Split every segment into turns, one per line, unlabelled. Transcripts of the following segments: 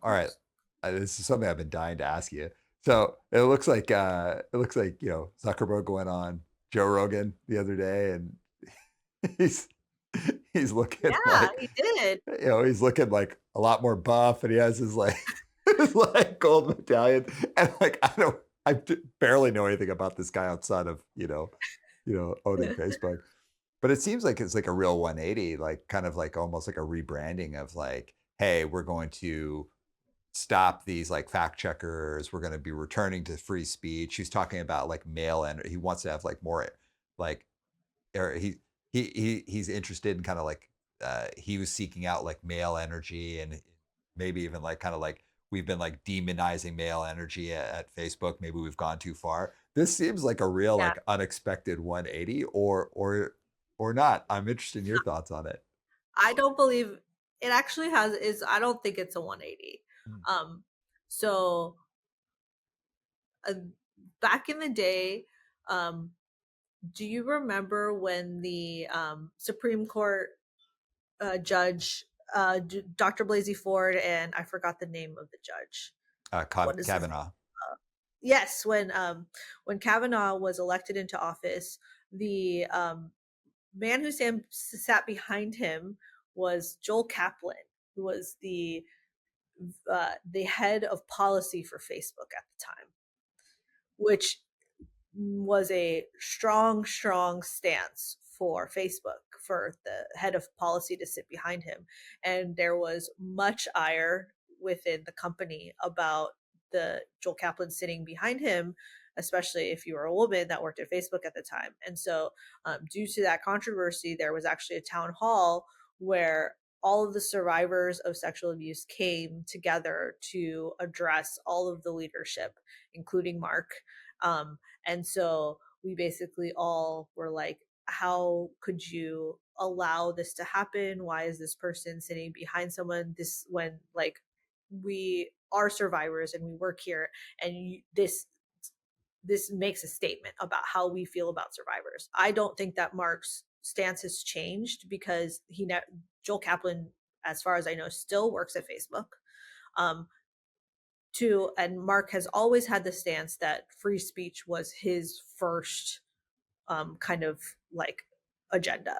All right. This is something I've been dying to ask you. So it looks like Zuckerberg went on Joe Rogan the other day, and he's he's looking
Yeah,
like
he did.
he's looking like a lot more buff, and he has his like his like gold medallion, and like barely know anything about this guy outside of owning Facebook. But it seems like it's like a real 180, like kind of like almost like a rebranding of like, hey, we're going to stop these like fact checkers. We're going to be returning to free speech. He's talking about like male and he wants to have like more like or he's interested in kind of like he was seeking out like male energy and maybe even like kind of like we've been like demonizing male energy at Facebook. Maybe we've gone too far. This seems like a real
Yeah,
like unexpected 180 or not. I'm interested in your thoughts on it.
I don't believe it actually has is I don't think it's a 180.
Mm.
Um, so uh, back in the day, um, do you remember when the Supreme Court judge, Dr. Blasey Ford, and I forgot the name of the judge. What is his?
Kavanaugh.
Yes, when Kavanaugh was elected into office, the man who sat behind him was Joel Kaplan, who was the head of policy for Facebook at the time, which was a strong, strong stance for Facebook for the head of policy to sit behind him. And there was much ire within the company about the Joel Kaplan sitting behind him, especially if you were a woman that worked at Facebook at the time. And so, due to that controversy, there was actually a town hall where all of the survivors of sexual abuse came together to address all of the leadership, including Mark. And so we basically all were like, how could you allow this to happen? Why is this person sitting behind someone this when like we are survivors and we work here and this makes a statement about how we feel about survivors. I don't think that Mark's stance has changed because Joel Kaplan, as far as I know, still works at Facebook. Um, and Mark has always had the stance that free speech was his first kind of like agenda.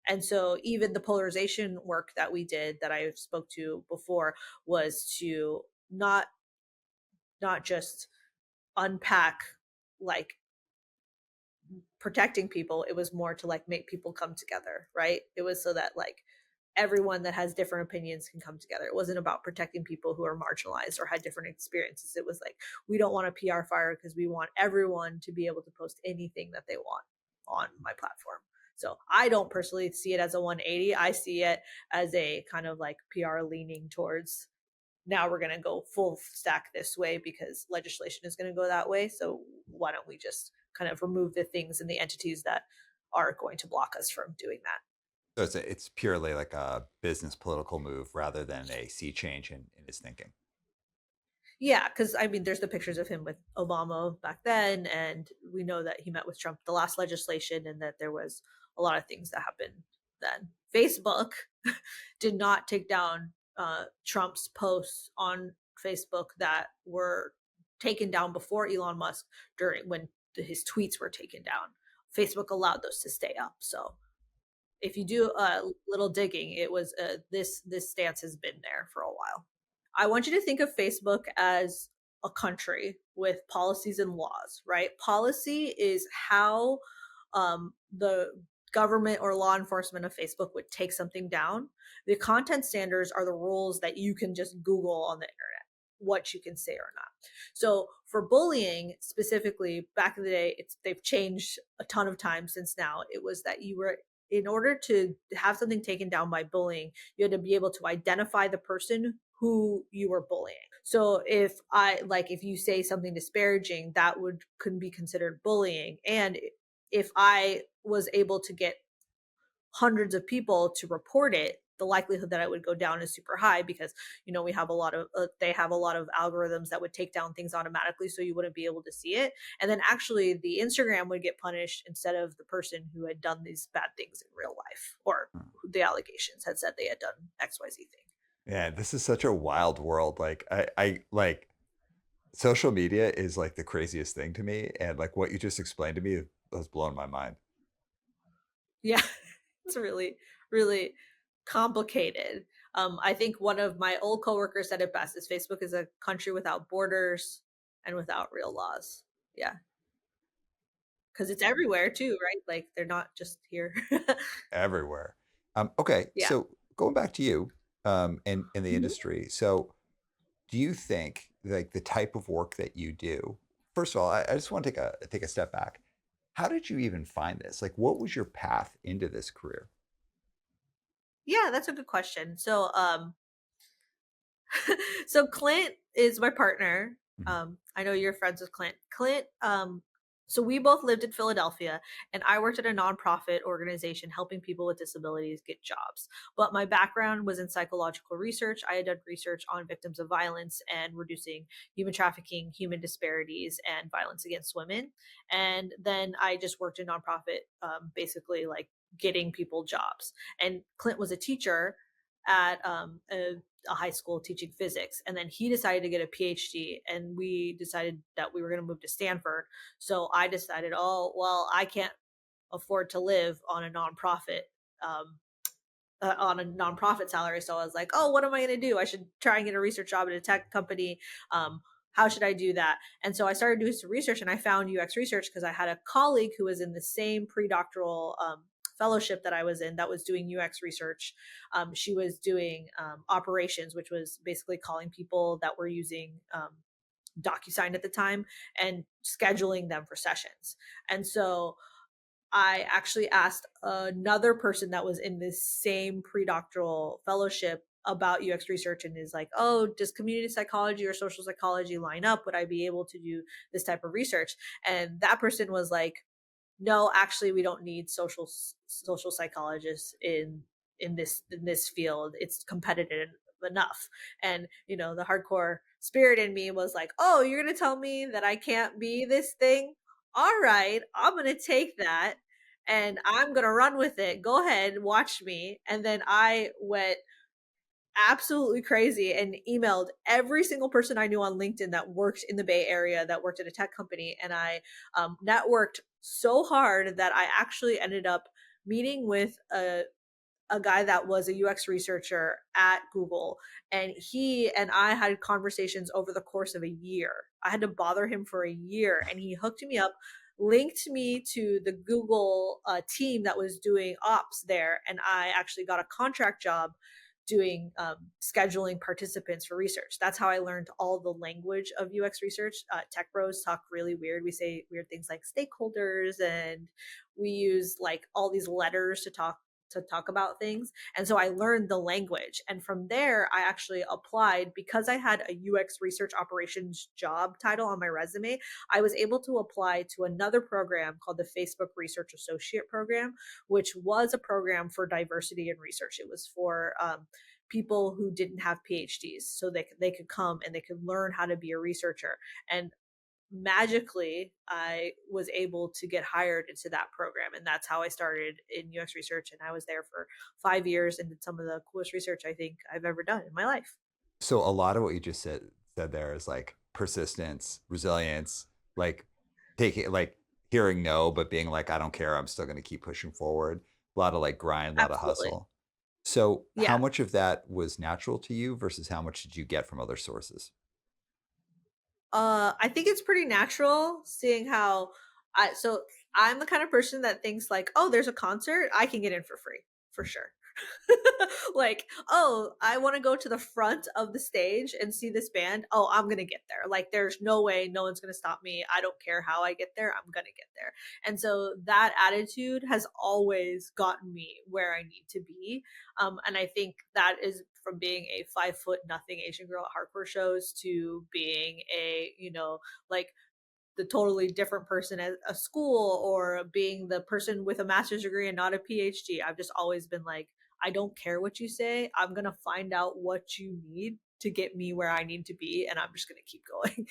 And so even the polarization work that we did that I spoke to before was to not just unpack like protecting people, it was more to like make people come together, right? It was so that like everyone that has different opinions can come together. It wasn't about protecting people who are marginalized or had different experiences. It was like we don't want a PR fire because we want everyone to be able to post anything that they want on my platform. So I don't personally see it as a 180. I see it as a kind of like PR leaning towards now we're going to go full stack this way because legislation is going to go that way. So why don't we just kind of remove the things and the entities that are going to block us from doing that?
So it's purely like a business political move rather than a sea change in his thinking.
Yeah, because I mean, there's the pictures of him with Obama back then, and we know that he met with Trump the last legislation, and that there was a lot of things that happened then. Facebook did not take down Trump's posts on Facebook that were taken down before Elon Musk during when his tweets were taken down. Facebook allowed those to stay up. So if you do a little digging, it was this stance has been there for a while. I want you to think of Facebook as a country with policies and laws, right? Policy is how the government or law enforcement of Facebook would take something down. The content standards are the rules that you can just Google on the internet, what you can say or not. So for bullying specifically, back in the day, they've changed a ton of times since now. It was that you were in order to have something taken down by bullying, you had to be able to identify the person who you were bullying. So if you say something disparaging, that would could be considered bullying. And if I was able to get hundreds of people to report it, the likelihood that it would go down is super high because we have a lot of they have a lot of algorithms that would take down things automatically so you wouldn't be able to see it, and then actually the Instagram would get punished instead of the person who had done these bad things in real life or
Hmm.
the allegations had said they had done XYZ thing.
Yeah, this is such a wild world. Like I like social media is like the craziest thing to me, and like what you just explained to me has blown my mind.
Yeah, it's really, really complicated. I think one of my old coworkers said it best: "Is Facebook is a country without borders and without real laws." Yeah, because it's everywhere too, right? Like they're not just here.
Everywhere. Okay,
Yeah.
so going back to you, in the
Mhm.
industry. So, do you think like the type of work that you do? First of all, I just want to take a step back. How did you even find this? Like, what was your path into this career?
Yeah, that's a good question. So Clint is my partner.
Mhm.
I know you're friends with Clint. So we both lived in Philadelphia, and I worked at a nonprofit organization helping people with disabilities get jobs. But my background was in psychological research. I had done research on victims of violence and reducing human trafficking, human disparities, and violence against women. And then I just worked in nonprofit, basically like getting people jobs. And Clint was a teacher at a high school teaching physics, and then he decided to get a PhD, and we decided that we were going to move to Stanford. So I decided, oh well, I can't afford to live um, on a nonprofit salary. So I was like, oh, what am I going to do? I should try and get a research job at a tech company. How should I do that? And so I started doing some research, and I found UX research because I had a colleague who was in the same pre-doctoral fellowship that I was in that was doing UX research. She was doing operations, which was basically calling people that were using DocuSign at the time and scheduling them for sessions. And so I actually asked another person that was in this same pre-doctoral fellowship about UX research, and is like, "Oh, does community psychology or social psychology line up? Would I be able to do this type of research?" And that person was like, no, actually we don't need social psychologists in this field. It's competitive enough. And the hardcore spirit in me was like, oh, you're gonna tell me that I can't be this thing? All right, I'm gonna take that and I'm gonna run with it. Go ahead, watch me. And then I went absolutely crazy and emailed every single person I knew on LinkedIn that worked in the Bay Area, that worked at a tech company. And I networked so hard that I actually ended up meeting with a guy that was a UX researcher at Google. And he and I had conversations over the course of a year. I had to bother him for a year, and he hooked me up, linked me to the Google team that was doing ops there. And I actually got a contract job doing scheduling participants for research. That's how I learned all the language of UX research. Tech bros talk really weird. We say weird things like stakeholders, and we use like all these letters to talk about things. And so I learned the language. And from there, I actually applied because I had a UX research operations job title on my resume. I was able to apply to another program called the Facebook Research Associate Program, which was a program for diversity in research. It was for people who didn't have PhDs, so they could come and they could learn how to be a researcher. And magically I was able to get hired into that program, and that's how I started in UX research. And I was there for 5 years and did some of the coolest research I think I've ever done in my life.
So a lot of what you just said there is like persistence, resilience, like taking like hearing no, but being like, I don't care, I'm still gonna keep pushing forward. A lot of like grind, a lot of
Absolutely.
hustle. So how
Yeah.
much of that was natural to you versus how much did you get from other sources?
I think it's pretty natural, seeing how I'm the kind of person that thinks like, "Oh, there's a concert, I can get in for free, for sure." Like, "Oh, I wanna go to the front of the stage and see this band. Oh, I'm gonna get there. Like, there's no way, no one's gonna stop me. I don't care how I get there, I'm gonna get there." And so that attitude has always gotten me where I need to be. And I think that is from being a 5 foot nothing Asian girl at hardcore shows to being like the totally different person at a school, or being the person with a master's degree and not a PhD. I've just always been like, I don't care what you say. I'm going to find out what you need to get me where I need to be. And I'm just going to keep going.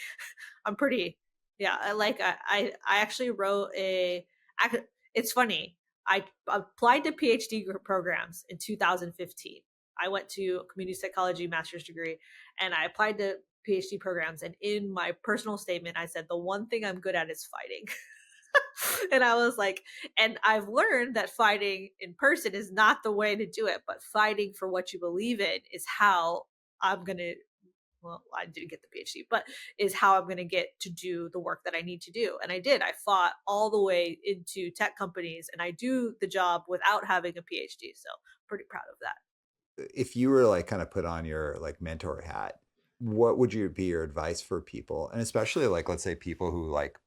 I'm pretty, yeah. I actually wrote it's funny. I applied to PhD programs in 2015. I went to a community psychology master's degree and I applied to PhD programs. And in my personal statement, I said, the one thing I'm good at is fighting. And I was like, and I've learned that fighting in person is not the way to do it, but fighting for what you believe in is how I'm going to, well, I didn't get the PhD, but is how I'm going to get to do the work that I need to do. And I did. I fought all the way into tech companies and I do the job without having a PhD. So pretty proud of that.
If you were like kind of put on your like mentor hat, what would you be your advice for people? And especially like let's say people who like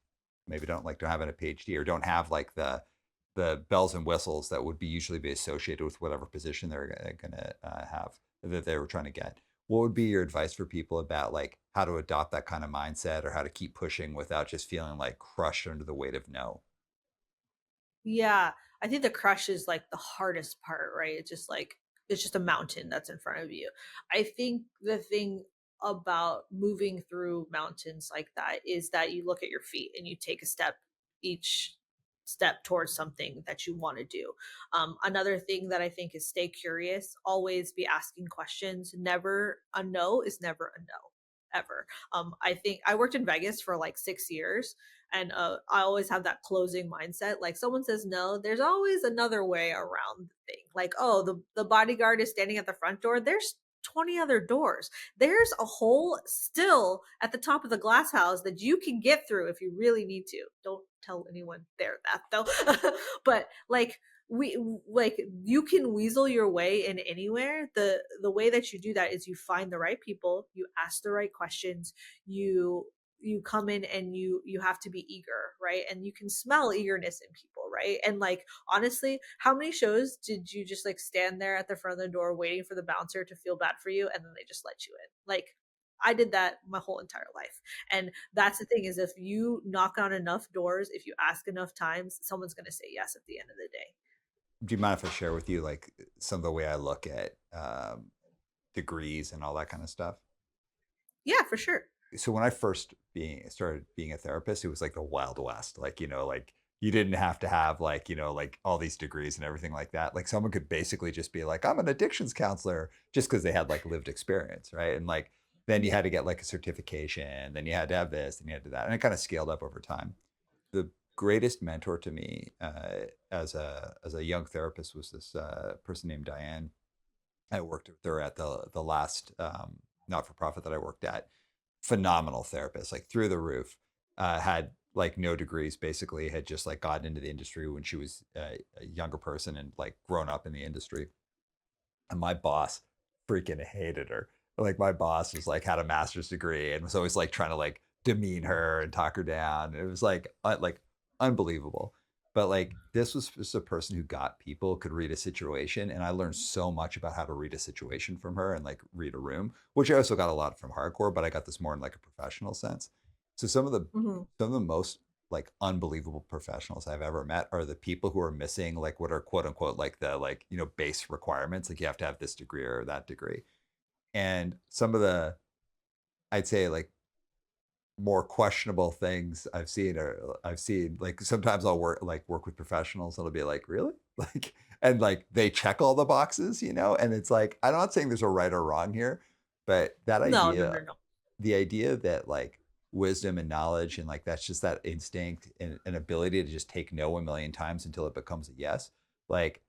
maybe don't have a PhD or don't have like the bells and whistles that would be usually be associated with whatever position they're gonna have that they were trying to get. What would be your advice for people about like how to adopt that kind of mindset or how to keep pushing without just feeling like crushed under the weight of no?
Yeah, I think the crush is like the hardest part, right? It's just like it's just a mountain that's in front of you. I think the thing about moving through mountains like that is that you look at your feet and you take a step each step towards something that you want to do. Another thing that I think is stay curious, always be asking questions. Never a no is never a no ever. I think I worked in Vegas for like 6 years and I always have that closing mindset. Like someone says no, there's always another way around the thing. Like, oh, the bodyguard is standing at the front door. There's 20 other doors. There's a hole still at the top of the glass house that you can get through if you really need to. Don't tell anyone there that though. But like you can weasel your way in anywhere. The way that you do that is you find the right people, you ask the right questions, you come in and you have to be eager, right? And you can smell eagerness in people, right? And like honestly, how many shows did you just like stand there at the front of the door waiting for the bouncer to feel bad for you and then they just let you in? Like I did that my whole entire life. And that's the thing is if you knock on enough doors, if you ask enough times, someone's going to say yes at the end of the day.
Do you mind if I share with you like some of the way I look at degrees and all that kind of stuff?
Yeah, for sure.
So when I first being started being a therapist, it was like the Wild West. Like, like you didn't have to have like, like all these degrees and everything like that. Like someone could basically just be like, I'm an addictions counselor just because they had like lived experience. Right. And like then you
Yeah.
had to get like a certification, then you had to have this, and you had to that. And it kind of scaled up over time. The greatest mentor to me as a young therapist was this person named Diane. I worked with her at the last not for profit that I worked at. Phenomenal therapist, like through the roof. Had like no degrees, basically had just like gotten into the industry when she was a younger person and like grown up in the industry. And my boss freaking hated her. Like my boss was like had a master's degree and was always like trying to like demean her and talk her down. It was like unbelievable. But like this was just a person who got people, could read a situation, and I learned so much about how to read a situation from her and like read a room, which I also got a lot from hardcore, but I got this more in like a professional sense. So
Mhm.
some of the most like unbelievable professionals I've ever met are the people who are missing like what are quote unquote like the like base requirements, like you have to have this degree or that degree. And some of the I'd say like more questionable things I've seen like sometimes I'll work with professionals and it'll be like really like and like they check all the boxes, and it's like I'm not saying there's a right or wrong here, but that
No, no,
idea
no, no.
the idea that like wisdom and knowledge and like that's just that instinct and ability to just take no a million times until it becomes a yes, like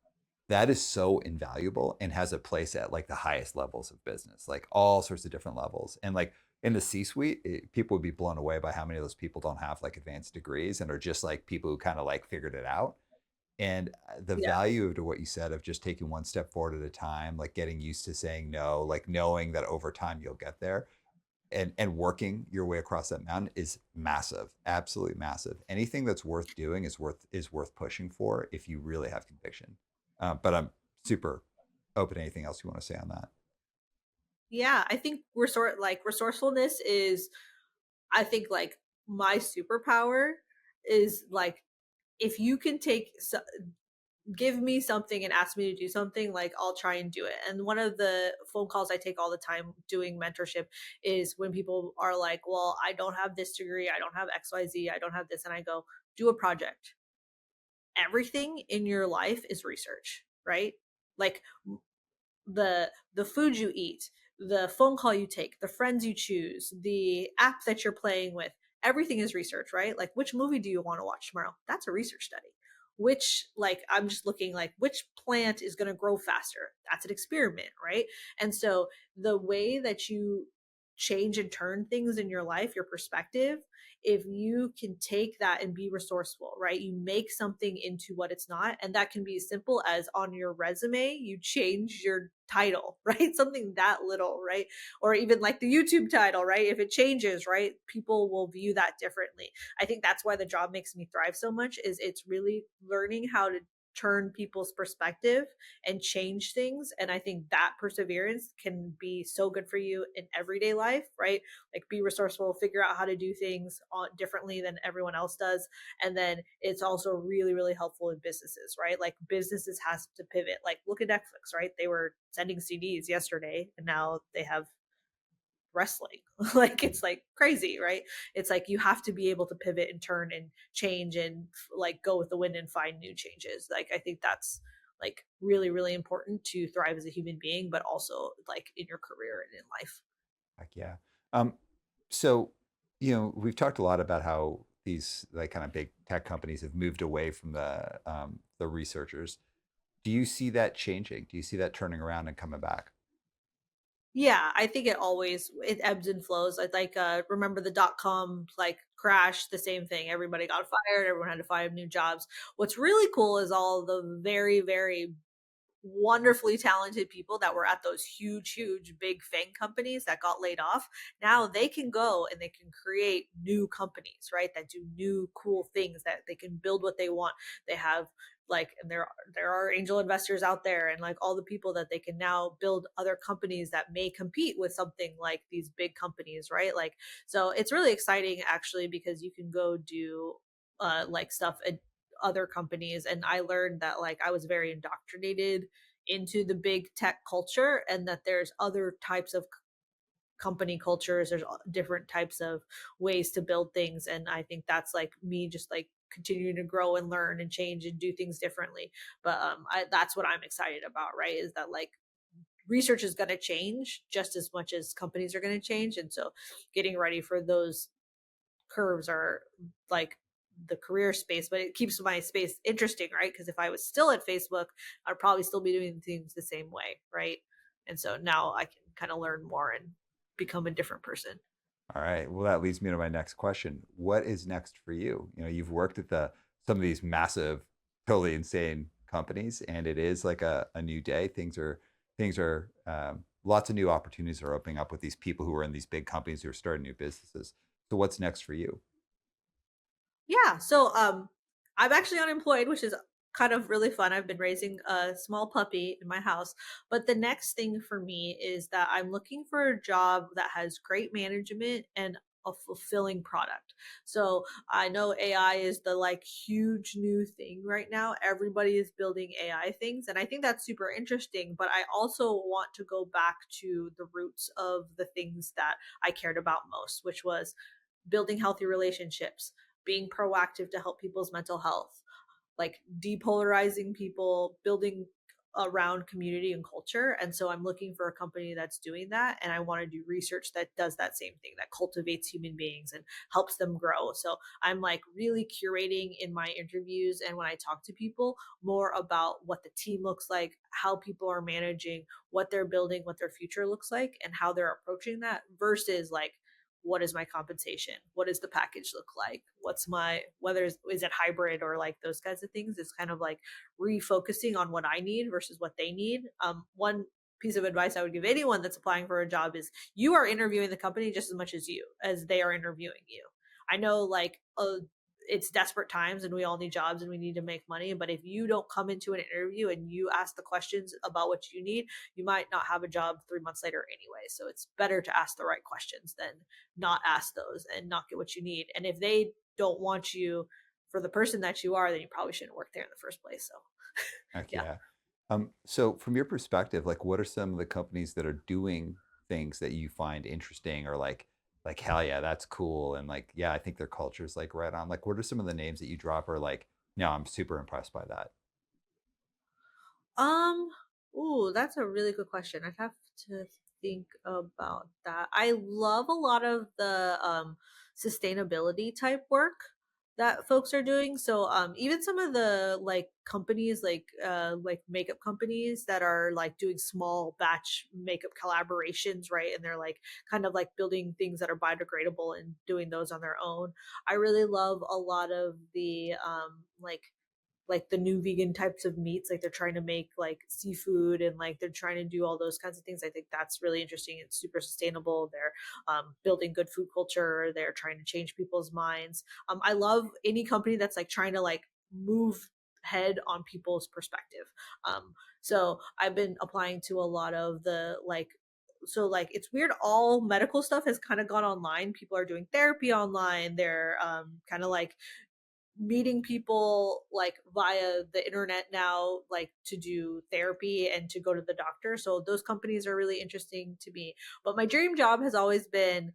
that is so invaluable and has a place at like the highest levels of business, like all sorts of different levels. And like in the C suite, people would be blown away by how many of those people don't have like advanced degrees and are just like people who kind of like figured it out. And the
Yeah.
value to what you said of just taking one step forward at a time, like getting used to saying no, like knowing that over time you'll get there and working your way across that mountain is massive, absolutely massive. Anything that's worth doing is worth pushing for if you really have conviction. But I'm super open to anything else you want to say on that.
Yeah, I think resourcefulness is I think like my superpower is like if you can give me something and ask me to do something, like I'll try and do it. And one of the phone calls I take all the time doing mentorship is when people are like, "Well, I don't have this degree, I don't have XYZ, I don't have this." And I go, "Do a project." Everything in your life is research, right? Like the food you eat, the phone call you take, the friends you choose, the app that you're playing with, everything is research, right? Like which movie do you want to watch tomorrow? That's a research study. Which like I'm just looking like which plant is going to grow faster? That's an experiment, right? And so the way that you change and turn things in your life, your perspective, if you can take that and be resourceful, right? You make something into what it's not. And that can be as simple as on your resume, you change your title, right? Something that little, right? Or even like the YouTube title, right? If it changes, right? People will view that differently. I think that's why the job makes me thrive so much is it's really learning how to turn people's perspective and change things. And I think that perseverance can be so good for you in everyday life, right? Like be resourceful, figure out how to do things differently than everyone else does. And then it's also really, really helpful in businesses, right? Like businesses has to pivot. Like look at Netflix, right? They were sending CDs yesterday and now they have wrestling. Like it's like crazy, right? It's like you have to be able to pivot and turn and change and like go with the wind and find new changes. Like I think that's like really, really important to thrive as a human being, but also like in your career and in life.
Heck yeah. Um, so, we've talked a lot about how these like kind of big tech companies have moved away from the researchers. Do you see that changing? Do you see that turning around and coming back?
Yeah, I think it ebbs and flows. I like remember the .com like crash, the same thing. Everybody got fired, everyone had to find new jobs. What's really cool is all the very, very wonderfully talented people that were at those huge, huge, big FANG companies that got laid off. Now they can go and they can create new companies, right? That do new, cool things that they can build what they want. They have like, and there are angel investors out there, and like all the people that they can now build other companies that may compete with something like these big companies, right? Like, so it's really exciting actually because you can go do like stuff at other companies. And I learned that like I was very indoctrinated into the big tech culture and that there's other types of company cultures, there's different types of ways to build things. And I think that's like me just like continuing to grow and learn and change and do things differently. But that's what I'm excited about, right? Is that like research is going to change just as much as companies are going to change. And so getting ready for those curves are like the career space, but it keeps my space interesting, right? Because if I was still at Facebook, I'd probably still be doing things the same way, right? And so now I can kind of learn more and become a different person.
All right. Well, that leads me to my next question. What is next for you? You've worked at some of these massive, totally insane companies, and it is like a new day. Things are lots of new opportunities are opening up with these people who are in these big companies who are starting new businesses. So what's next for you?
Yeah. So I'm actually unemployed, which is kind of really fun. I've been raising a small puppy in my house. But the next thing for me is that I'm looking for a job that has great management and a fulfilling product. So I know AI is the like huge new thing right now. Everybody is building AI things. And I think that's super interesting. But I also want to go back to the roots of the things that I cared about most, which was building healthy relationships, being proactive to help people's mental health, like depolarizing people, building around community and culture. And so I'm looking for a company that's doing that. And I want to do research that does that same thing, that cultivates human beings and helps them grow. So I'm like really curating in my interviews and when I talk to people more about what the team looks like, how people are managing, what they're building, what their future looks like, and how they're approaching that versus like, what is my compensation, what does the package look like, what's my, whether is it hybrid or like those kinds of things. It's kind of like refocusing on what I need versus what they need. One piece of advice I would give anyone that's applying for a job is you are interviewing the company just as much as they are interviewing you. I know like it's desperate times and we all need jobs and we need to make money, but if you don't come into an interview and you ask the questions about what you need, you might not have a job 3 months later anyway. So it's better to ask the right questions than not ask those and not get what you need. And if they don't want you for the person that you are, then you probably shouldn't work there in the first place. So
Heck
yeah.
yeah. So from your perspective, like what are some of the companies that are doing things that you find interesting or like hell yeah, that's cool and like yeah, I think their culture is like right on. Like what are some of the names that you drop or like no, I'm super impressed by that.
Um Ooh, that's a really good question. I'd have to think about that. I love a lot of the sustainability type work that folks are doing. So even some of the like companies like makeup companies that are like doing small batch makeup collaborations, right? And they're like kind of like building things that are biodegradable and doing those on their own. I really love a lot of the like the new vegan types of meats, like they're trying to make like seafood and like they're trying to do all those kinds of things. I think that's really interesting. It's super sustainable. They're building good food culture. They're trying to change people's minds. I love any company that's like trying to like move head on people's perspective. So I've been applying to a lot of the like so like it's weird, all medical stuff has kind of gone online. People are doing therapy online. They're kind of like meeting people like via the internet now, like to do therapy and to go to the doctor. So those companies are really interesting to me. But my dream job has always been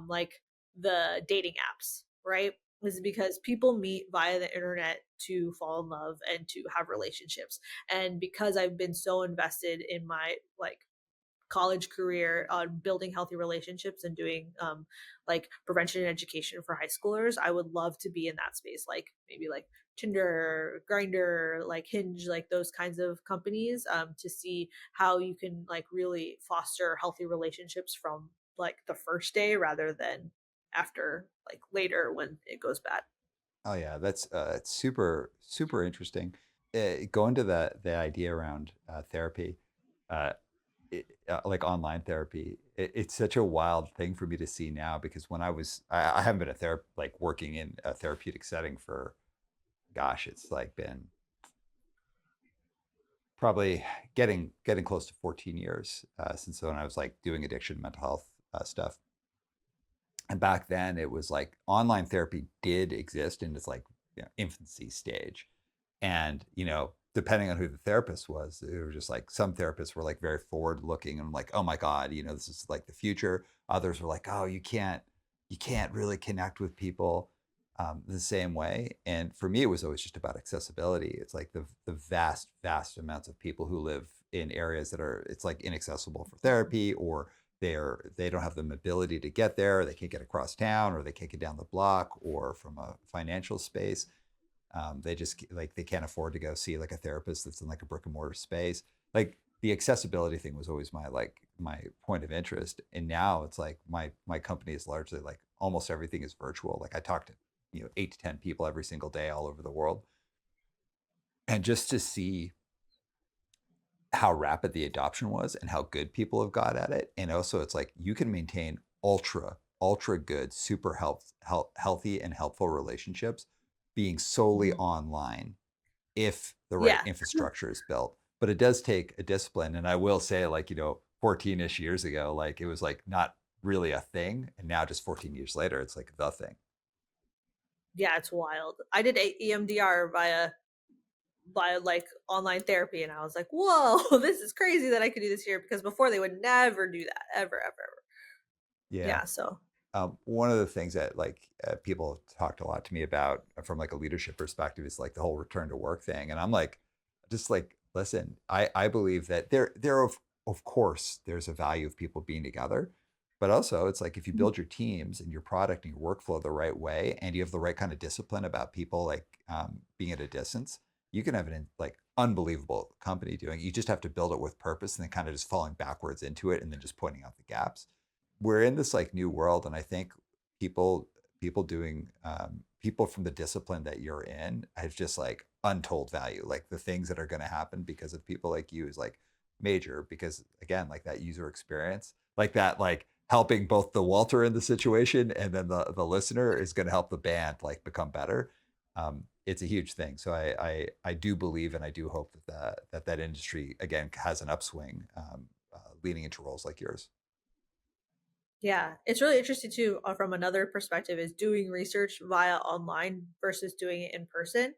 like the dating apps, right? Is because people meet via the internet to fall in love and to have relationships. And because I've been so invested in my like college career on building healthy relationships and doing like prevention and education for high schoolers, I would love to be in that space, like maybe like Tinder, Grinder, like Hinge, like those kinds of companies, to see how you can like really foster healthy relationships from like the first day rather than after like later when it goes bad.
Oh yeah, that's it's super interesting. Going to the idea around therapy, uh, like online therapy, it's such a wild thing for me to see now because when I haven't been a like working in a therapeutic setting for, gosh, it's like been probably getting close to 14 years since when I was like doing addiction mental health stuff. And back then it was like online therapy did exist in its like, infancy stage. And depending on who the therapist was, it was just like some therapists were like very forward looking and like, oh my god, this is like the future. Others were like, oh, you can't really connect with people the same way. And for me it was always just about accessibility. It's like the vast amounts of people who live in areas that are, it's like inaccessible for therapy, or they don't have the mobility to get there, they can't get across town, or they can't get down the block, or from a financial space, they just like they can't afford to go see like a therapist that's in like a brick and mortar space. Like the accessibility thing was always my point of interest, and now it's like my company is largely like almost everything is virtual. Like I talk to 8 to 10 people every single day all over the world, and just to see how rapid the adoption was and how good people have got at it. And also it's like you can maintain ultra good, super healthy and helpful relationships being solely
Mhm.
online if the right
Yeah.
infrastructure is built. But it does take a discipline. And I will say, like, 14-ish years ago, like it was like not really a thing. And now just 14 years later, it's like the thing.
Yeah, it's wild. I did EMDR via like online therapy, and I was like, whoa, this is crazy that I could do this here, because before they would never do that, ever, ever, ever.
Yeah.
Yeah, so
One of the things that like people have talked a lot to me about from like a leadership perspective is like the whole return to work thing, and I'm like, just like, listen, I believe that of course there's a value of people being together, but also it's like if you
Mhm.
build your teams and your product and your workflow the right way, and you have the right kind of discipline about people like being at a distance, you can have an like unbelievable company doing. You just have to build it with purpose, and then kind of just falling backwards into it, and then just pointing out the gaps. We're in this like new world, and I think people people from the discipline that you're in have just like untold value. Like the things that are going to happen because of people like you is like major, because again, like that user experience, like that, like helping both the Walter in the situation and then the listener is going to help the band like become better. It's a huge thing. So I do believe, and I do hope that industry again has an upswing, leading into roles like yours.
yeah, it's really interesting too, from another perspective, is doing research via online versus doing it in person.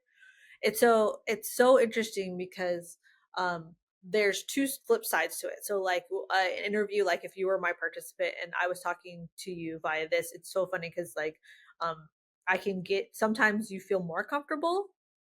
It's so interesting because there's two flip sides to it. So like an interview, like if you were my participant and I was talking to you via this, it's so funny because like um I can get, sometimes you feel more comfortable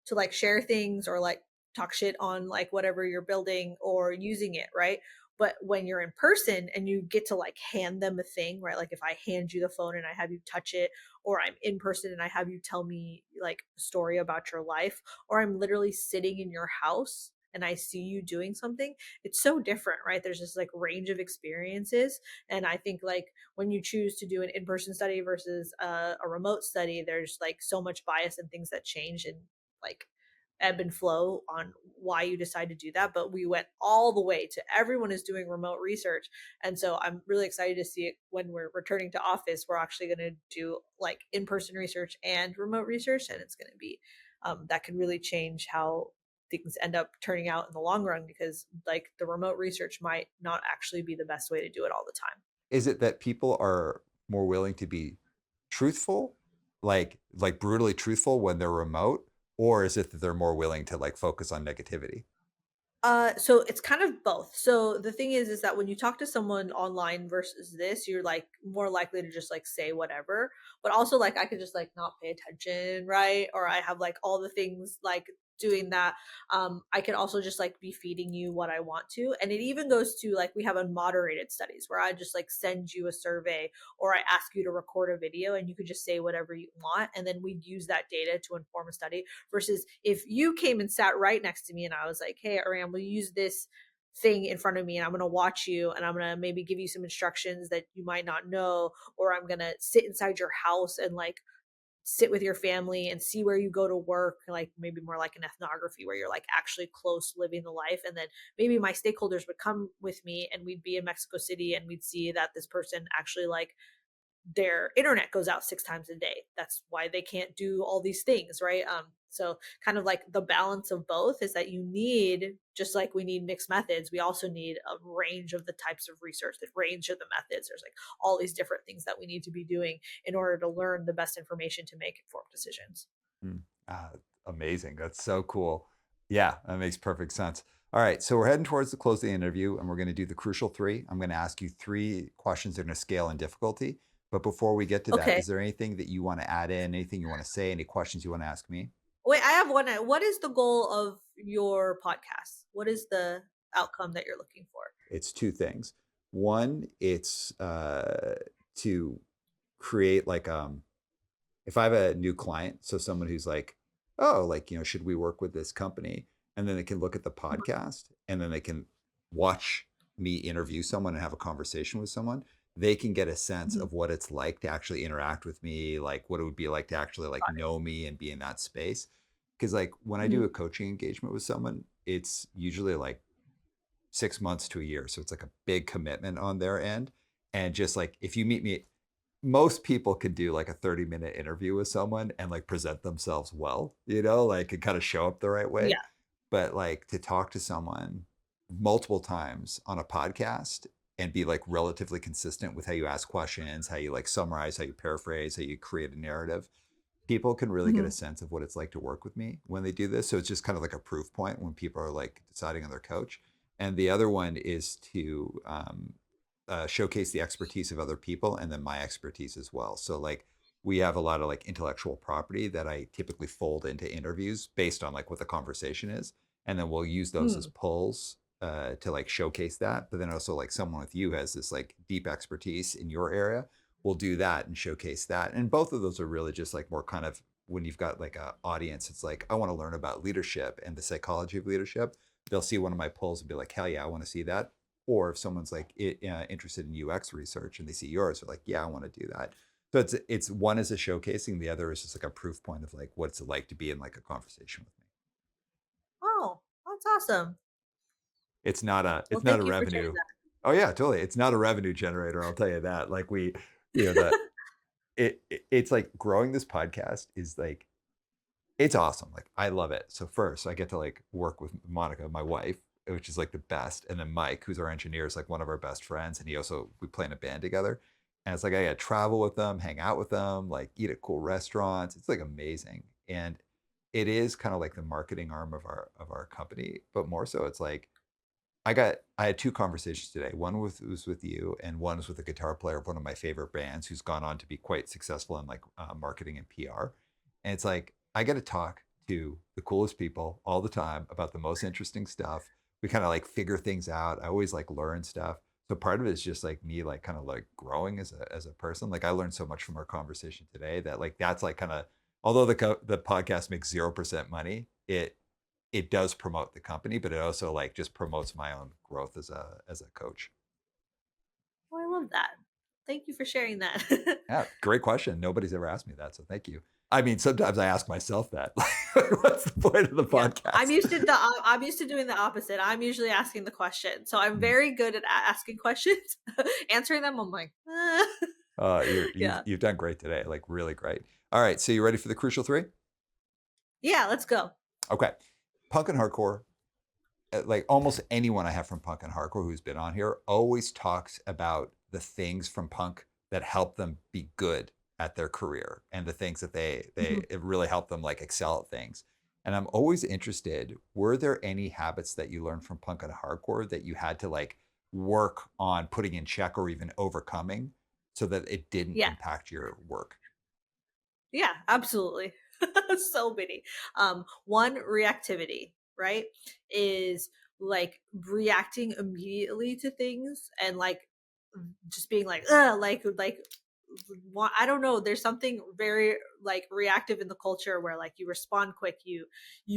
to like share things or like talk shit on like whatever you're building or using it, right? But when you're in person and you get to like hand them a thing, right? Like if I hand you the phone and I have you touch it, or I'm in person and I have you tell me like a story about your life, or I'm literally sitting in your house and I see you doing something, it's so different, right? There's this like range of experiences. And I think like when you choose to do an in-person study versus a remote study, there's like so much bias and things that change and like ebb and flow on why you decide to do that. But we went all the way to everyone is doing remote research. And so I'm really excited to see it when we're returning to office. We're actually going to do like in-person research and remote research. And it's going to be that could really change how things end up turning out in the long run, because like the remote research might not actually be the best way to do it all the time.
Is it that people are more willing to be truthful, like brutally truthful when they're remote, or is it that they're more willing to like focus on negativity?
So it's kind of both. So the thing is that when you talk to someone online versus this, you're like more likely to just like say whatever. But also like I could just like not pay attention, right? Or I have like all the things like doing that. I can also just like be feeding you what I want to. And it even goes to like we have unmoderated studies where I just like send you a survey or I ask you to record a video and you could just say whatever you want. And then we use that data to inform a study. Versus if you came and sat right next to me and I was like, hey, Aram, will you use this thing in front of me and I'm going to watch you and I'm going to maybe give you some instructions that you might not know, or I'm going to sit inside your house and like sit with your family and see where you go to work, like maybe more like an ethnography where you're like actually close living the life. And then maybe my stakeholders would come with me and we'd be in Mexico City and we'd see that this person actually like their internet goes out 6 times a day. That's why they can't do all these things, right? So kind of like the balance of both is that you need, just like we need mixed methods, we also need a range of the types of research, the range of the methods. There's like all these different things that we need to be doing in order to learn the best information to make informed decisions.
Mm. Ah, amazing. That's so cool. Yeah, that makes perfect sense. All right, so we're heading towards the close of the interview, and we're going to do the crucial three. I'm going to ask you three questions in a scale in difficulty. But before we get to that,
Okay.
is there anything that you want to add in? Anything you want to say? Any questions you want to ask me?
Wait, I have one. What is the goal of your podcast? What is the outcome that you're looking for?
It's two things. One, it's to create like if I have a new client, so someone who's like, oh, like, should we work with this company? And then they can look at the podcast and then they can watch me interview someone and have a conversation with someone. They can get a sense
Mhm.
of what it's like to actually interact with me, like what it would be like to actually like
Got it.
know me and be in that space. Cause like when I do a
Mhm.
coaching engagement with someone, it's usually like 6 months to a year. So it's like a big commitment on their end. And just like if you meet me, most people could do like a 30-minute interview with someone and like present themselves well, like and kind of show up the right way.
Yeah.
But like to talk to someone multiple times on a podcast and be like relatively consistent with how you ask questions, how you like summarize, how you paraphrase, how you create a narrative, people can really get a
Mhm.
sense of what it's like to work with me when they do this. So it's just kind of like a proof point when people are like deciding on their coach. And the other one is to showcase the expertise of other people and then my expertise as well. So like we have a lot of like intellectual property that I typically fold into interviews based on like what the conversation is, and then we'll use those as
Mm.
pulls to like showcase that. But then also like someone with you has this like deep expertise in your area, we'll do that and showcase that. And both of those are really just like more kind of when you've got like a audience, it's like I want to learn about leadership and the psychology of leadership. They'll see one of my polls and be like, hell yeah, I want to see that. Or if someone's like interested in UX research and they see yours, they're like, yeah, I want to do that. So it's one is a showcasing, the other is just like a proof point of like what's it like to be in like a conversation with me.
Oh, that's awesome.
It's not a
Well,
it's not a
thank you for sharing
revenue.
that.
Oh yeah, totally. It's not a revenue generator. I'll tell you that. Like that it's like growing this podcast is like it's awesome. Like I love it. So first, I get to like work with Monica, my wife, which is like the best, and then Mike, who's our engineer, is like one of our best friends, and we play in a band together. And it's like I got to travel with them, hang out with them, like eat at cool restaurants. It's like amazing, and it is kind of like the marketing arm of our company. But more so, it's like I had two conversations today. One was with you, and one was with a guitar player of one of my favorite bands who's gone on to be quite successful in like marketing and PR. And it's like I got to talk to the coolest people all the time about the most interesting stuff. We kind of like figure things out. I always like learn stuff. So part of it is just like me like kind of like growing as a person. Like I learned so much from our conversation today that like that's like kind of although the podcast makes 0% money, it does promote the company, but it also like just promotes my own growth as a coach.
Oh, I love that. Thank you for sharing that.
Yeah, great question. Nobody's ever asked me that, so thank you. I mean, sometimes I ask myself that. Like, what's the point of the
Yeah,
podcast?
I'm used to doing the opposite. I'm usually asking the question, so I'm
Mm.
very good at asking questions. Answering them, I'm like,
You've
yeah,
you've done great today, like really great. All right, so you ready for the crucial three?
yeah. Let's go.
Okay, punk and hardcore. Like almost anyone I have from punk and hardcore who's been on here always talks about the things from punk that help them be good at their career and the things that
Mhm.
it really helped them like excel at things. And I'm always interested, were there any habits that you learned from punk and hardcore that you had to like work on putting in check or even overcoming so that it didn't
Yeah,
impact your work?
yeah, absolutely. So many. One reactivity, right, is like reacting immediately to things and like just being like, ugh, I don't know. There's something very like reactive in the culture where like you respond quick, you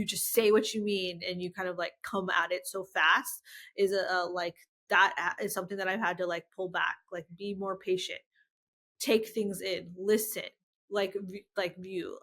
just say what you mean, and you kind of like come at it so fast. Is a like that is something that I've had to like pull back, like be more patient, take things in, listen, like view.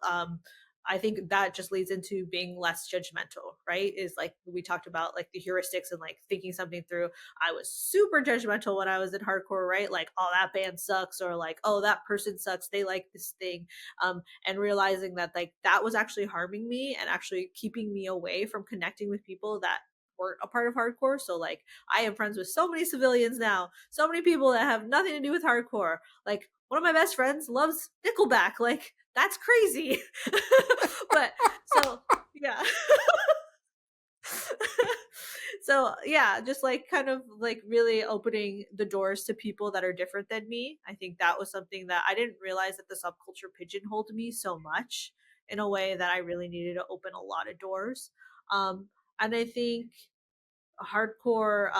I think that just leads into being less judgmental, right? Is like we talked about like the heuristics and like thinking something through. I was super judgmental when I was in hardcore, right? Like, oh, that band sucks, or like, oh, that person sucks. They like this thing. And realizing that like that was actually harming me and actually keeping me away from connecting with people that weren't a part of hardcore. So like I am friends with so many civilians now, so many people that have nothing to do with hardcore. Like one of my best friends loves Nickelback. Like that's crazy. But so yeah. So yeah, just like kind of like really opening the doors to people that are different than me. I think that was something that I didn't realize that the subculture pigeonholed me so much in a way that I really needed to open a lot of doors. And I think hardcore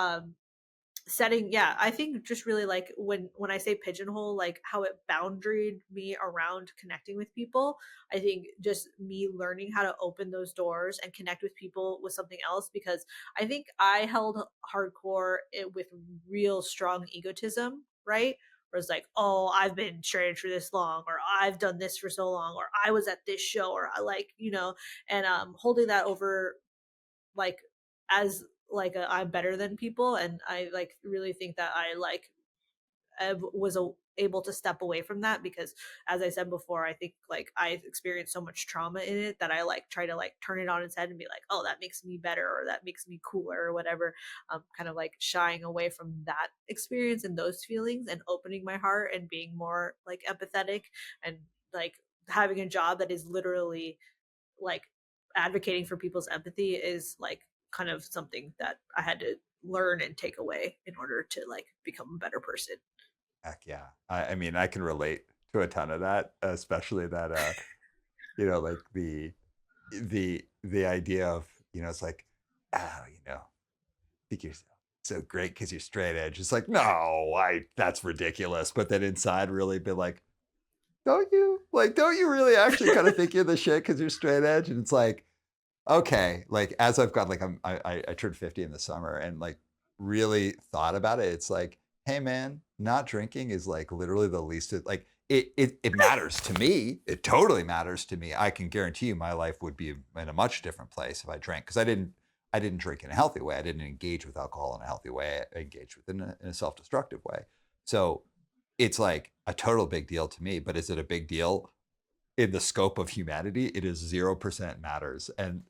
setting, yeah, I think just really like when I say pigeonhole, like how it boundaried me around connecting with people. I think just me learning how to open those doors and connect with people with something else, because I think I held hardcore with real strong egotism, right? Where it's like, oh, I've been straight for this long, or I've done this for so long, or I was at this show, or I like, and holding that over like as like I'm better than people, and I like really think that I like was able to step away from that, because as I said before, I think like I experienced so much trauma in it that I like try to like turn it on its head and be like, oh, that makes me better, or that makes me cooler, or whatever. Kind of like shying away from that experience and those feelings and opening my heart and being more like empathetic, and like having a job that is literally like advocating for people's empathy is like kind of something that I had to learn and take away in order to like become a better person.
Heck yeah. I mean, I can relate to a ton of that, especially that like the idea of, it's like, oh, think you're so great because you're straight edge. It's like, no, I that's ridiculous. But then inside really be like, don't you? Like, don't you really actually kind of think you're the shit because you're straight edge? And it's like, okay, like as I've got like I turned 50 in the summer and like really thought about it, it's like, hey man, not drinking is like literally the least of, like it matters to me. It totally matters to me. I can guarantee you my life would be in a much different place if I drank because I didn't drink in a healthy way. I didn't engage with alcohol in a healthy way. I engaged with it in a self-destructive way. So it's like a total big deal to me, but is it a big deal in the scope of humanity? It is 0% matters. And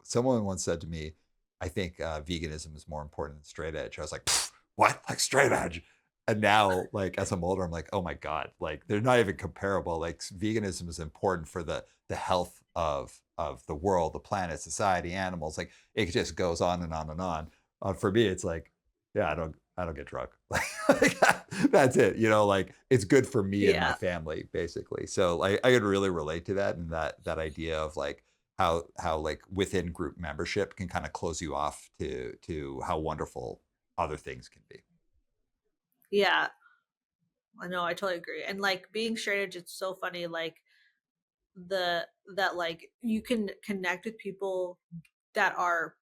someone once said to me, I think veganism is more important than straight edge. I was like, what? Like straight edge? And now, like as I'm older, I'm like, oh my god, like they're not even comparable. Like veganism is important for the health of the world, the planet, society, animals. Like it just goes on and on and on. For me, it's like, yeah, I don't get drunk. Like, that's it. Like it's good for me and my
Yeah.
family, basically. So I could really relate to that and that idea of like how like within group membership can kind of close you off to how wonderful other things can be.
Yeah, I know, I totally agree. And like being straight edge, it's so funny. Like the that like you can connect with people that are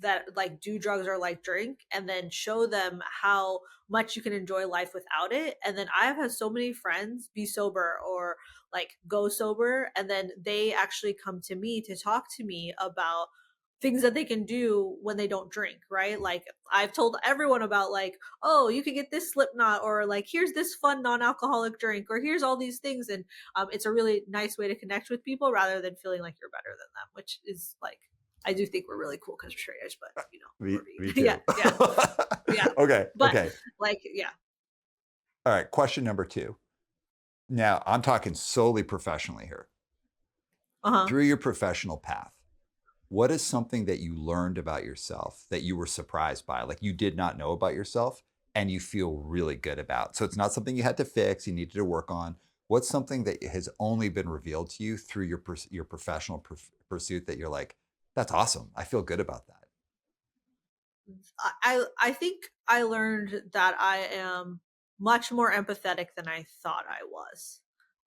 that like do drugs or like drink, and then show them how much you can enjoy life without it. And then I've had so many friends be sober or like go sober, and then they actually come to me to talk to me about things that they can do when they don't drink, right? Like I've told everyone about like, oh, you can get this Slipknot, or like here's this fun non-alcoholic drink, or here's all these things. And it's a really nice way to connect with people rather than feeling like you're better than them, which is like I do think we're really cool because we're straight edge, but
Me,
we're
me
vegan. Yeah,
too.
yeah, yeah.
Okay,
But
okay.
like, yeah.
All right. Question number two. Now I'm talking solely professionally here.
Uh huh.
Through your professional path, what is something that you learned about yourself that you were surprised by, like you did not know about yourself and you feel really good about? So it's not something you had to fix, you needed to work on. What's something that has only been revealed to you through your professional pursuit that you're like, that's awesome. I feel good about that.
I think I learned that I am much more empathetic than I thought I was.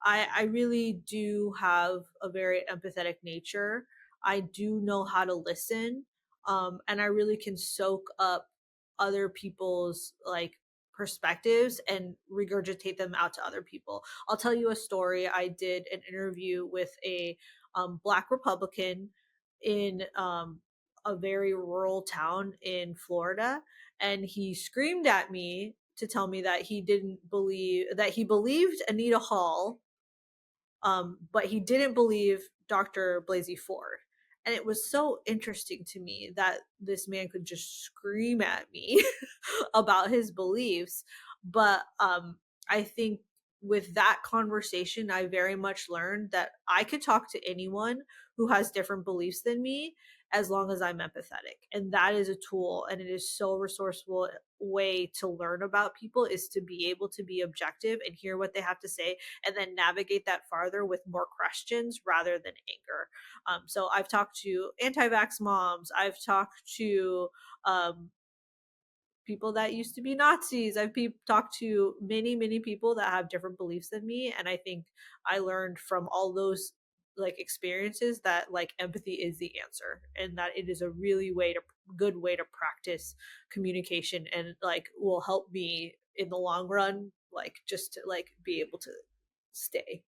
I really do have a very empathetic nature. I do know how to listen, and I really can soak up other people's like perspectives and regurgitate them out to other people. I'll tell you a story. I did an interview with a black Republican in a very rural town in Florida, and he screamed at me to tell me that he didn't believe that he believed Anita Hall, but he didn't believe Dr. Blasey Ford. And it was so interesting to me that this man could just scream at me about his beliefs. But I think with that conversation, I very much learned that I could talk to anyone who has different beliefs than me as long as I'm empathetic. And that is a tool, and it is so resourceful way to learn about people, is to be able to be objective and hear what they have to say and then navigate that farther with more questions rather than anger. So I've talked to anti-vax moms. I've talked to um, people that used to be Nazis. I've talked to many, many people that have different beliefs than me, and I think I learned from all those like experiences that like empathy is the answer, and that it is a really good way to practice communication, and like will help me in the long run, like just to like be able to stay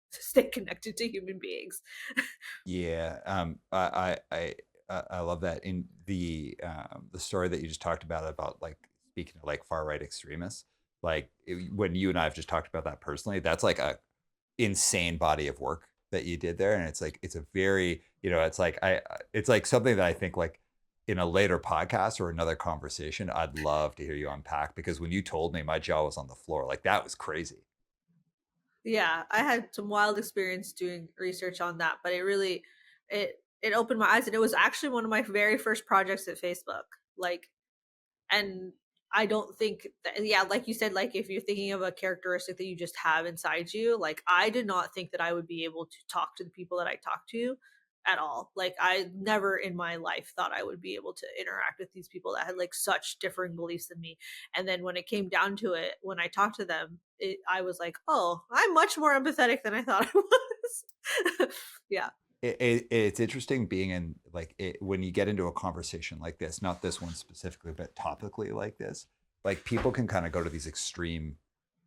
connected to human beings.
Yeah, I love that. In the story that you just talked about like speaking of like far right extremists, like when you and I have just talked about that personally, that's like a insane body of work that you did there, and it's like it's a very it's like it's like something that I think like in a later podcast or another conversation, I'd love to hear you unpack because when you told me, my jaw was on the floor. Like that was crazy.
Yeah, I had some wild experience doing research on that, but it opened my eyes, and it was actually one of my very first projects at Facebook. Like, and I don't think that, yeah, like you said, like if you're thinking of a characteristic that you just have inside you, like I did not think that I would be able to talk to the people that I talk to at all. Like I never in my life thought I would be able to interact with these people that had like such differing beliefs than me. And then when it came down to it, when I talked to them, I was like, oh, I'm much more empathetic than I thought I was. Yeah.
It's interesting being in like when you get into a conversation like this, not this one specifically, but topically like this, like people can kind of go to these extreme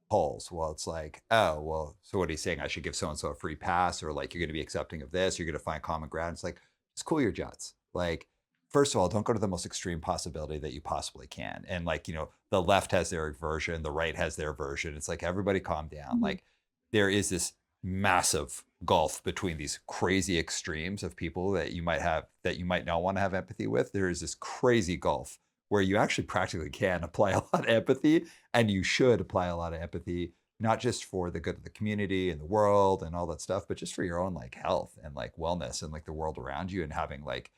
polls. Well, it's like, oh, well, so what are you saying? I should give so and so a free pass, or like you're going to be accepting of this, you're going to find common ground. It's like, just cool your jets. Like, first of all, don't go to the most extreme possibility that you possibly can. And like, the left has their version, the right has their version. It's like everybody calm down.
Mhm.
Like, there is this massive gulf between these crazy extremes of people that you might not want to have empathy with. There is this crazy gulf where you actually practically can apply a lot of empathy, and you should apply a lot of empathy, not just for the good of the community and the world and all that stuff, but just for your own like health and like wellness and like the world around you and having like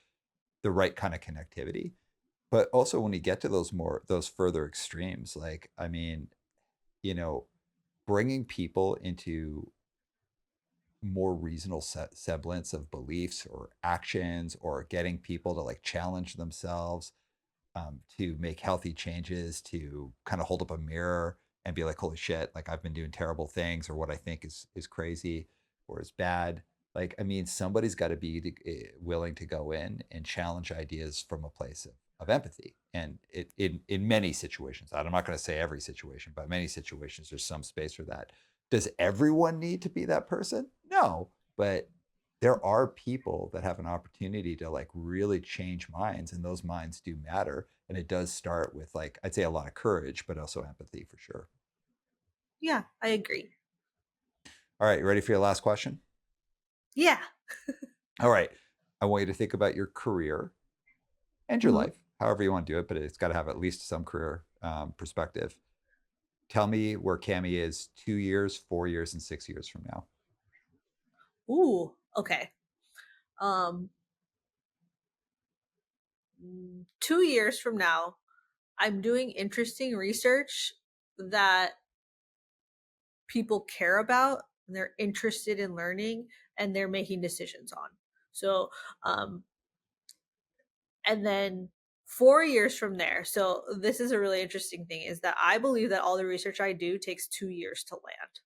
the right kind of connectivity. But also when you get to those further extremes, like I mean, you know bringing people into more reasonable semblance of beliefs or actions, or getting people to like challenge themselves, to make healthy changes, to kind of hold up a mirror and be like, holy shit, like I've been doing terrible things, or what I think is crazy or is bad. Like, I mean, somebody's got to be willing to go in and challenge ideas from a place of empathy. And in many situations, I'm not going to say every situation, but many situations, there's some space for that. Does everyone need to be that person? No, but there are people that have an opportunity to like really change minds, and those minds do matter, and it does start with like, I'd say, a lot of courage, but also empathy for sure.
Yeah, I agree.
All right, you ready for your last question?
Yeah.
All right, I want you to think about your career and your
Mhm.
life, however you want to do it, but it's got to have at least some career perspective. Tell me where Cammie is 2 years, 4 years, and 6 years from now.
Ooh, okay. Um 2 years from now, I'm doing interesting research that people care about, and they're interested in learning, and they're making decisions on. So, um and then 4 years from there, so this is a really interesting thing, is that I believe that all the research I do takes 2 years to land.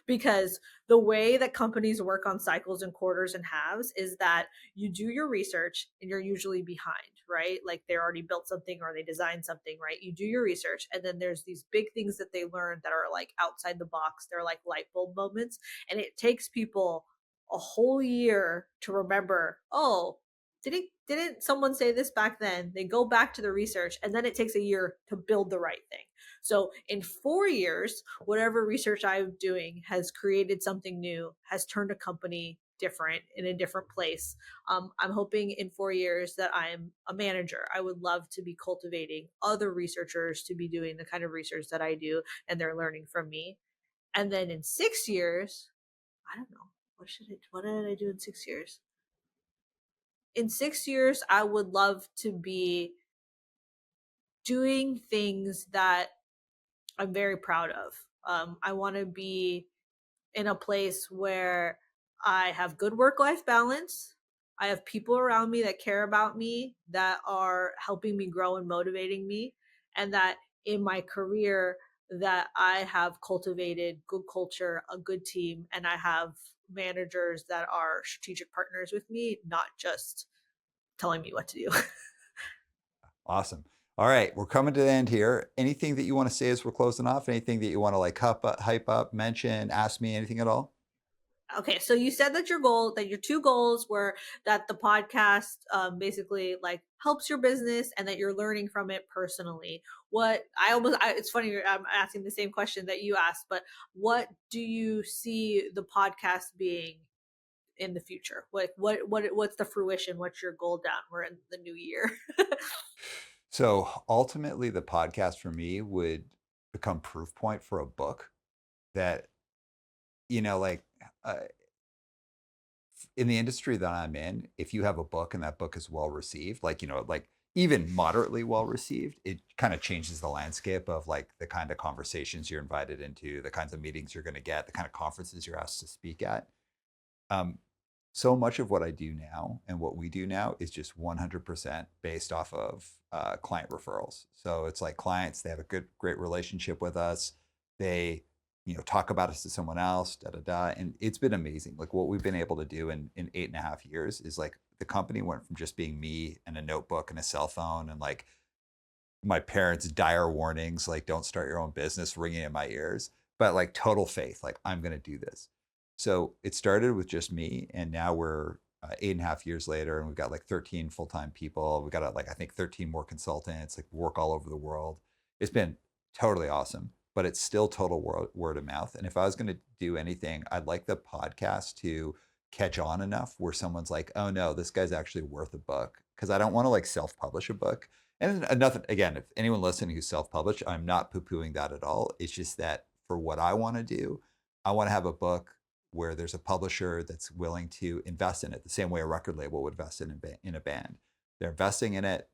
Because the way that companies work on cycles and quarters and halves is that you do your research and you're usually behind, right? Like they already built something or they designed something, right? You do your research and then there's these big things that they learn that are like outside the box. They're like light bulb moments, and it takes people a whole year to remember, oh, didn't someone say this back then? They go back to the research and then it takes a year to build the right thing. So in 4 years, whatever research I'm doing has created something new, has turned a company different in a different place. I'm hoping in 4 years that I'm a manager. I would love to be cultivating other researchers to be doing the kind of research that I do, and they're learning from me. And then in 6 years, I don't know. What did I do in 6 years? In 6 years, I would love to be doing things that I'm very proud of. I want to be in a place where I have good work life balance. I have people around me that care about me, that are helping me grow and motivating me, and that in my career that I have cultivated good culture, a good team, and I have managers that are strategic partners with me, not just telling me what to do.
Awesome. All right, we're coming to the end here. Anything that you want to say as we're closing off? Anything that you want to like hype up, mention, ask me, anything at all?
Okay, so you said that your two goals were that the podcast basically like helps your business and that you're learning from it personally. It's funny I'm asking the same question that you asked, but what do you see the podcast being in the future? What's the fruition? What's your goal down? We're in the new year.
So ultimately, the podcast for me would become proof point for a book that, like, uh, in the industry that I'm in, if you have a book and that book is well received, like, like even moderately well received, it kind of changes the landscape of like the kind of conversations you're invited into, the kinds of meetings you're going to get, the kind of conferences you're asked to speak at. Um, so much of what I do now and what we do now is just 100% based off of client referrals. So it's like clients, they have a great relationship with us. They, talk about us to someone else, da da da. And it's been amazing. Like what we've been able to do in 8.5 years is like the company went from just being me and a notebook and a cell phone and like my parents' dire warnings, like don't start your own business ringing in my ears, but like total faith, like I'm going to do this. So it started with just me, and now we're 8.5 years later, and we've got like 13 full-time people. We've got like I think 13 more consultants, like work all over the world. It's been totally awesome, but it's still total word of mouth. And if I was going to do anything, I'd like the podcast to catch on enough where someone's like, oh no, this guy's actually worth a book. Because I don't want to like self-publish a book. And nothing, again, if anyone listening who's self-published, I'm not poo-pooing that at all. It's just that for what I want to do, I want to have a book where there's a publisher that's willing to invest in it the same way a record label would invest in a band. They're investing in it.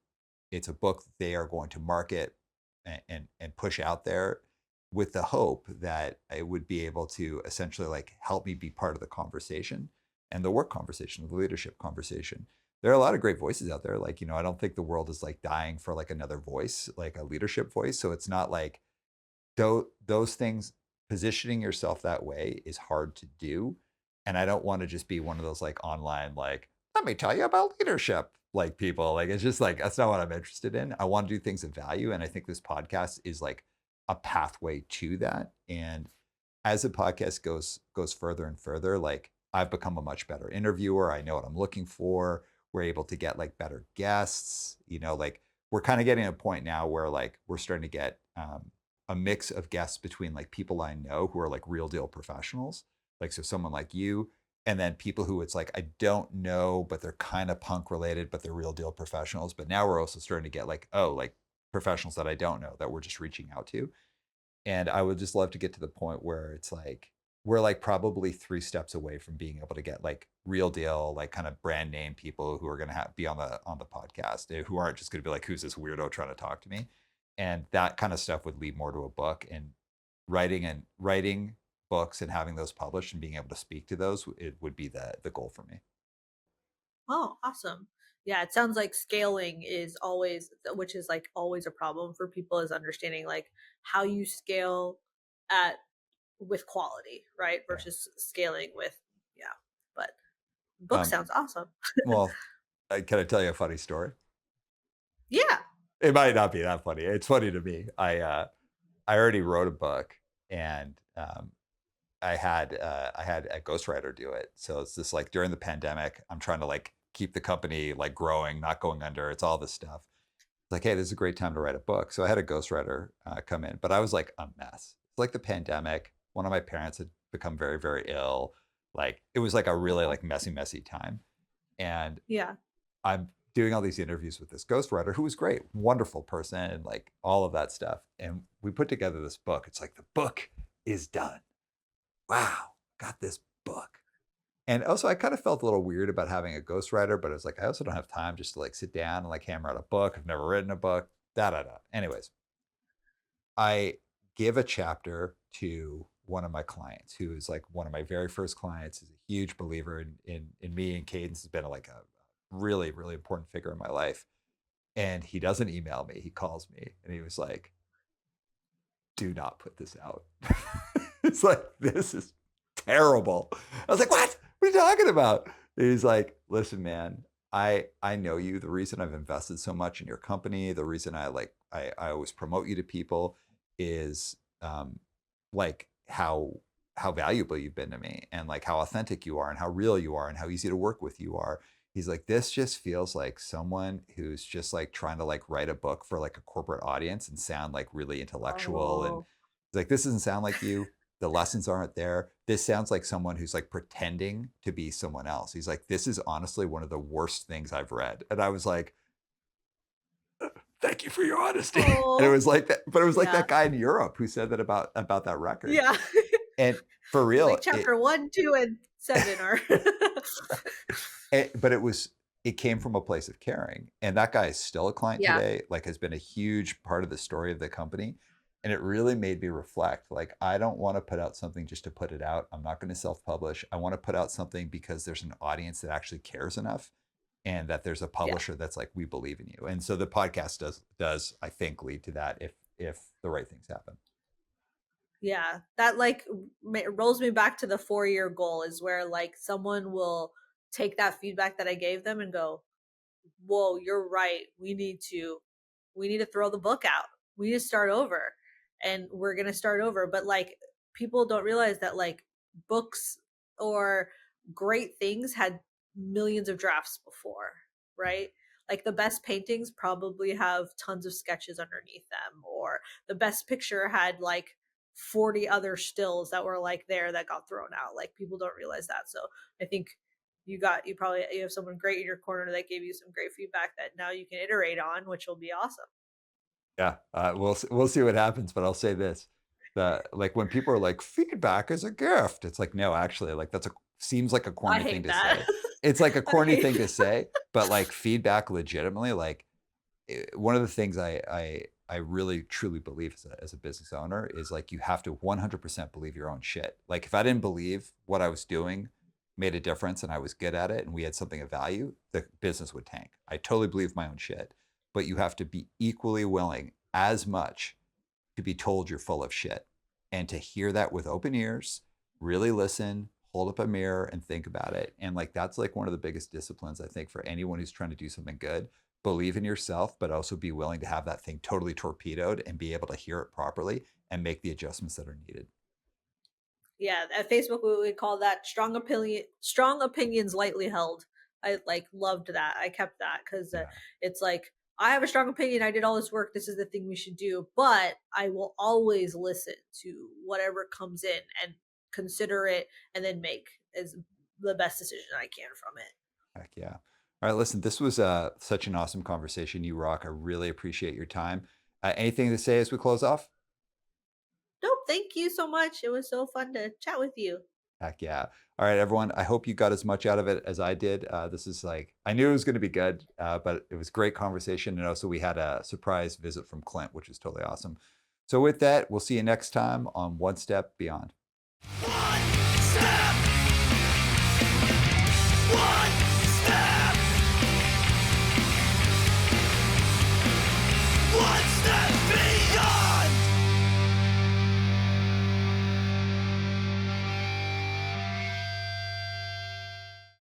It's a book they are going to market and push out there. with the hope that it would be able to essentially like help me be part of the conversation and the work conversation, the leadership conversation. There are a lot of great voices out there. Like, I don't think the world is like dying for like another voice, like a leadership voice. So it's not like those things, positioning yourself that way is hard to do. And I don't want to just be one of those like online, like, let me tell you about leadership, like people. Like, it's just like, that's not what I'm interested in. I want to do things of value. And I think this podcast is like a pathway to that. And as the podcast goes further and further, like I've become a much better interviewer. I know what I'm looking for. We're able to get like better guests. Like we're kind of getting a point now where like we're starting to get a mix of guests between like people I know who are like real deal professionals, like so someone like you, and then people who it's like I don't know, but they're kind of punk related, but they're real deal professionals. But now we're also starting to get like, oh, like professionals that I don't know that we're just reaching out to. And I would just love to get to the point where it's like we're like probably 3 steps away from being able to get like real deal, like kind of brand name people who are going to be on the podcast, who aren't just going to be like, who's this weirdo trying to talk to me? And that kind of stuff would lead more to a book, and writing books and having those published and being able to speak to those, it would be the goal for me.
Oh, awesome. Yeah, it sounds like scaling is always, which is like always a problem for people, is understanding like how you scale at with quality, right?
Yeah.
Versus scaling with, yeah. But book
Um,
sounds awesome.
well, can I tell you a funny story?
Yeah.
It might not be that funny. It's funny to me. I already wrote a book, and I had a ghostwriter do it. So it's just like during the pandemic, I'm trying to like keep the company like growing, not going under. It's all this stuff. It's like, hey, this is a great time to write a book. So I had a ghostwriter come in, but I was like a mess. It's like the pandemic. One of my parents had become very, very ill. Like it was like a really
Oh,
like messy time. And
yeah.
I'm doing all these interviews with this ghostwriter who was great, wonderful person, and like all of that stuff. And we put together this book. It's like the book is done. Wow, got this book. And also, I kind of felt a little weird about having a ghostwriter, but I was like, I also don't have time just to like sit down and like hammer out a book. I've never written a book. Da da da. Anyways, I give a chapter to one of my clients who is like one of my very first clients. Is a huge believer in me, and Cadence has been like a really really important figure in my life. And he doesn't email me; he calls me, and he was like, "Do not put this out." It's like, this is terrible. I was like, what? What are you talking about? And he's like, listen, man, I know you. The reason I've invested so much in your company, the reason I always promote you to people is like how valuable you've been to me, and like how authentic you are and how real you are and how easy to work with you are. He's like, this just feels like someone who's just like trying to like write a book for like a corporate audience and sound like really intellectual. And
Oh.
he's like, this doesn't sound like you. The lessons aren't there. This sounds like someone who's like pretending to be someone else. He's like, this is honestly one of the worst things I've read. And I was like, thank you for your honesty. And it
Oh.
was like that, but it was like
Yeah.
that guy in Europe who said that about that record.
Yeah.
And for
He's
real,
like chapter 1, 2, and 7 are
but it came from a place of caring. And that guy is still a client
Yeah.
today, like has been a huge part of the story of the company. And it really made me reflect. Like, I don't want to put out something just to put it out. I'm not going to self-publish. I want to put out something because there's an audience that actually cares enough, and that there's a
Yeah.
publisher that's like, we believe in you. And so the podcast does I think lead to that if the right things happen.
Yeah, that like rolls me back to the 4-year goal, is where like someone will take that feedback that I gave them and go, "Whoa, you're right. We need to throw the book out. We need to start over." And we're going to start over, but like people don't realize that like books or great things had millions of drafts before, right? Like the best paintings probably have tons of sketches underneath them, or the best picture had like 40 other stills that were like there that got thrown out. Like people don't realize that. So I think you have someone great in your corner that gave you some great feedback that now you can iterate on, which will be awesome.
Yeah, we'll see what happens, but I'll say this: the like when people are like, feedback is a gift. It's like, no, actually, like that's a seems like a
I
corny thing
hate
to
that.
say. It's like a
I
corny
hate
thing to say, but like feedback, legitimately, like one of the things I really truly believe as a business owner is like you have to 100% believe your own shit. Like if I didn't believe what I was doing made a difference and I was good at it and we had something of value, the business would tank. I totally believe my own shit, but you have to be equally willing as much to be told you're full of shit and to hear that with open ears, really listen, hold up a mirror and think about it. And like that's like one of the biggest disciplines I think for anyone who's trying to do something good. Believe in yourself, but also be willing to have that thing totally torpedoed and be able to hear it properly and make the adjustments that are needed.
Yeah, at Facebook we would call that strong opinions lightly held. I like loved that. I kept that because
Yeah.
it's like I have a strong opinion. I did all this work. This is the thing we should do, but I will always listen to whatever comes in and consider it, and then make as the best decision I can from it.
Heck yeah. All right, listen, this was such an awesome conversation. You rock. I really appreciate your time. Anything to say as we close off?
Nope. Thank you so much. It was so fun to chat with you.
Heck yeah. All right, everyone. I hope you got as much out of it as I did. This is like, I knew it was going to be good, but it was great conversation. And also, we had a surprise visit from Clint, which was totally awesome. So, with that, we'll see you next time on One Step Beyond.
One step, one step, one step.